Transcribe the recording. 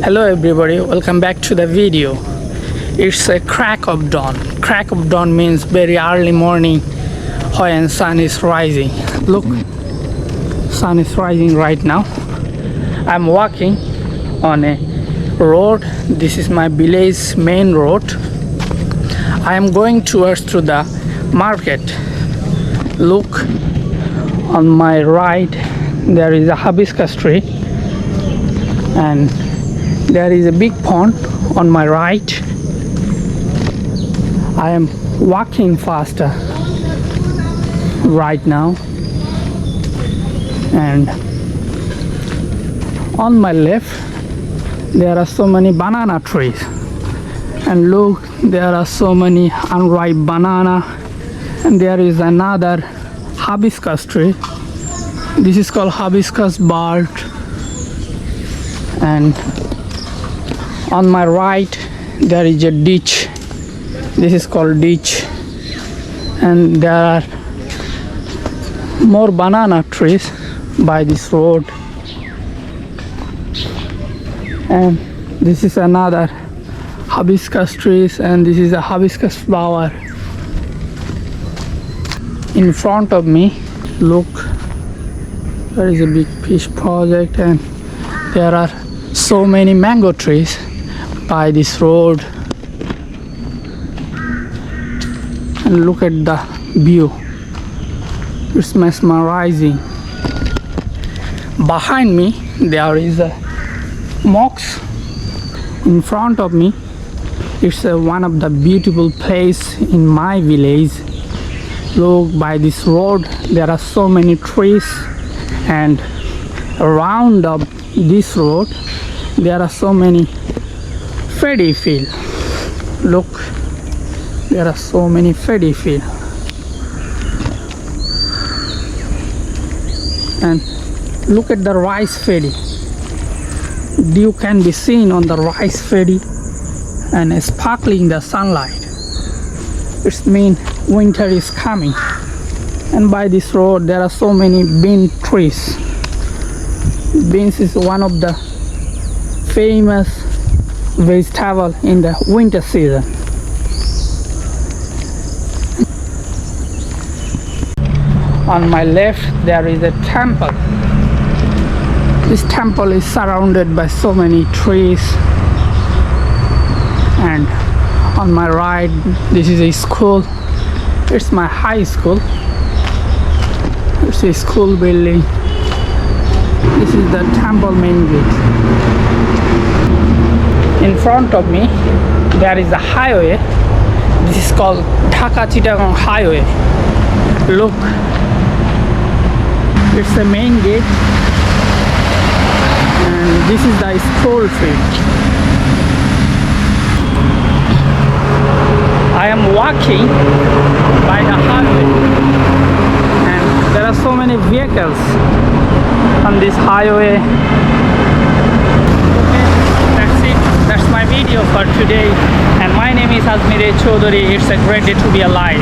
Hello everybody, welcome back to the video. It's a crack of dawn. Crack of dawn means very early morning when sun is rising. Look, sun is rising right now. I'm walking on a road. This is my village main road. I am going towards to the market. Look, on my right there is a hibiscus tree and there is a big pond on my right. I am walking faster right now, and on my left there are so many banana trees, and look, there are so many unripe banana, and there is another hibiscus tree. This is called hibiscus bud, and on my right there is a ditch. This is called ditch, and there are more banana trees by this road, and this is another hibiscus trees, and this is a hibiscus flower. In front of me, look, there is a big fish project, and there are so many mango trees by this road. And look at the view, it's mesmerizing. Behind me there is a mosque. In front of me, it's one of the beautiful place in my village. Look, by this road there are so many trees, and around this road there are so many paddy fields. Look, there are so many paddy fields, and look at the rice paddy. Dew can be seen on the rice paddy and sparkling the sunlight. It means winter is coming. And by this road there are so many bean trees. Beans is one of the famous vegetable in the winter season. On my left there is a temple. This temple is surrounded by so many trees, and on my right this is a school. It's my high school. It's a school building. This is the temple main gate. In front of me there is a highway. This is called Dhaka-Chittagong highway. Look, it's the main gate, and this is the school field. I am walking by the highway, and there are so many vehicles on this highway. Okay, that's it. That's my video for today, and my name is Azmir Chaudhary. It's a great day to be alive.